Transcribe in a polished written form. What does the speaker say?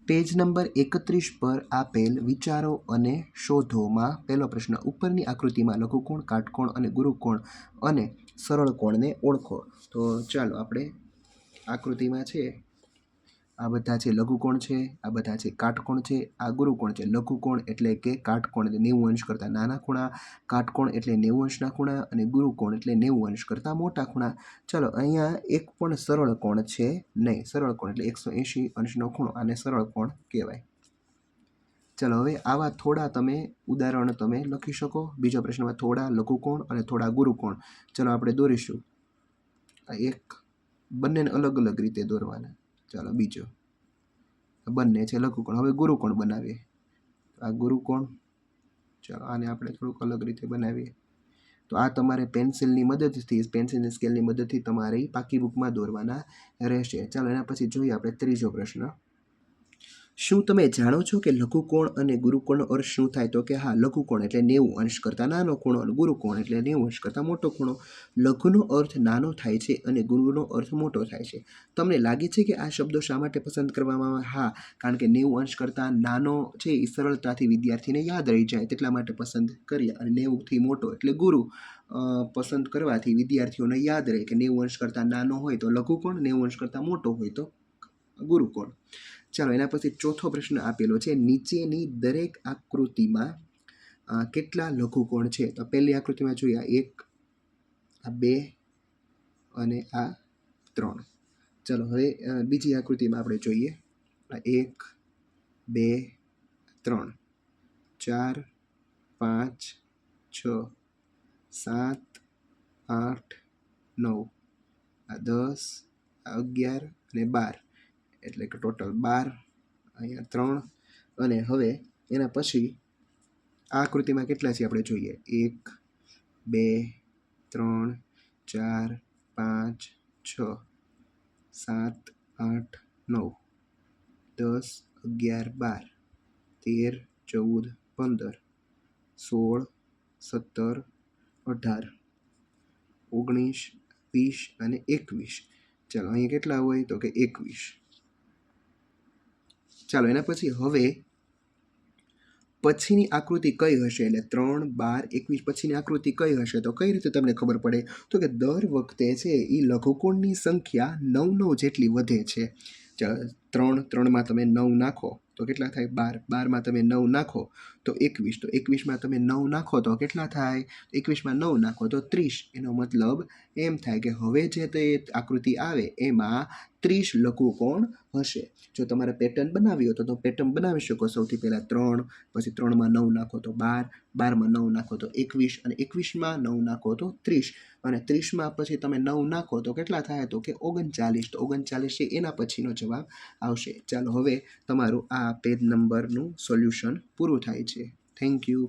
Page number 31 પર આપેલ વિચારો અને શોધોમાં પહેલો પ્રશ્ન, ઉપરની આકૃતિમાં લઘુકોણ, કાટકોણ અને ગુરુકોણ અને સરળ કોણને ઓળખો. તો ચાલો આપણે આકૃતિમાં છે આ બધા છે લઘુકોણ છે, આ બધા છે કાટકોણ છે, આ ગુરુકોણ છે. લઘુકોણ એટલે કે કાટકોણ એટલે 90 અંશ કરતાં નાના ખૂણા, કાટકોણ એટલે 90 અંશના ખૂણા અને ગુરુકોણ એટલે 90 અંશ કરતાં મોટા ખૂણા. ચાલો અહીંયા એક પણ સરળ કોણ છે નહીં. સરળ કોણ એટલે 180 અંશનો ખૂણો, આને સરળ કોણ કહેવાય. ચાલો હવે આવા થોડા તમે ઉદાહરણ તમે લખી શકો. બીજો પ્રશ્નમાં થોડા લઘુકોણ અને થોડા ગુરુકોણ. ચાલો આપણે દોરીશું. આ એક બંનેને અલગ અલગ રીતે દોરવાના. ચાલો બીજો બંને છે લઘુકોણ. હવે ગુરુકોણ બનાવીએ. આ ગુરુકોણ. ચાલો આને આપણે થોડુંક અલગ રીતે બનાવીએ. તો આ તમારે પેન્સિલની મદદથી, પેન્સિલની સ્કેલની મદદથી તમારી પાકી બુકમાં દોરવાના રહેશે. ચાલો એના પછી જોઈએ આપણે ત્રીજો પ્રશ્ન. શું તમે જાણો છો કે લઘુકોણ અને ગુરુકોણનો અર્થ શું થાય? તો કે હા, લઘુકોણ એટલે 90 અંશ કરતાં નાનો ખૂણો અને ગુરુકોણ એટલે 90 અંશ કરતાં મોટો ખૂણો. લઘુનો અર્થ નાનો થાય છે અને ગુરુનો અર્થ મોટો થાય છે. તમને લાગે છે કે આ શબ્દો શા માટે પસંદ કરવામાં આવે? હા, કારણ કે 90 અંશ કરતાં નાનો છે એ સરળતાથી વિદ્યાર્થીને યાદ રહી જાય તેટલા માટે પસંદ કરીએ. અને 90થી મોટો એટલે ગુરુ પસંદ કરવાથી વિદ્યાર્થીઓને યાદ રહે કે 90 અંશ કરતાં નાનો હોય તો લઘુકોણ, 90 અંશ કરતાં મોટો હોય તો ગુરુકોણ. ચાલો એના પછી ચોથો પ્રશ્ન આપેલો છે, નીચેની દરેક આકૃતિમાં કેટલા લઘુકોણ છે? તો પહેલી આકૃતિમાં જોઈએ આ 1, આ 2 અને આ 3. ચાલો હવે બીજી આકૃતિમાં આપણે જોઈએ. આ 1, 2, 3, 4, 5, 6, 7, 8, 9, આ 10, આ 11 અને 12. એટલે કે ટોટલ 12. અહીંયા 3. અને હવે એના પછી આ આકૃતિમાં કેટલા છે આપણે જોઈએ. 1, 2, 3, 4, 5, 6, 7, 8, 9, 10, 11, 12, 13, 14, 15, 16, 17, 18, 19, 20 અને 21. ચાલો અહીંયા કેટલા હોય? તો કે 21. ચાલો એના પછી હવે પછીની આકૃતિ કઈ હશે? એટલે 3, 12, 21 પછીની આકૃતિ કઈ હશે? તો કઈ રીતે તમને ખબર પડે? તો કે દર વખતે છે એ લઘુકોણની સંખ્યા 9 જેટલી વધે છે. ચાલો 3માં તમે 9 નાખો તો કેટલા થાય? 12. 12માં તમે 9 નાખો તો 21. તો 21માં તમે 9 નાખો તો કેટલા થાય? 21માં 9 નાખો તો 30. એનો મતલબ એમ થાય કે હવે જે તે આકૃતિ આવે એમાં 30 લઘુકોણ હશે. જો તમારે પેટર્ન બનાવી હોય તો પેટર્ન બનાવી શકો. સૌથી પહેલાં 3, પછી 3માં 9 નાખો તો 12, 12માં 9 નાખો તો 21 અને 21માં 9 નાખો તો 30 અને 30માં પછી તમે 9 નાખો તો કેટલા થાય? તો કે 39. તો 39 છે એના પછીનો જવાબ આવશે. ચાલો હવે તમારું આ પેજ નંબરનું સોલ્યુશન પૂરું થાય છે. Thank you.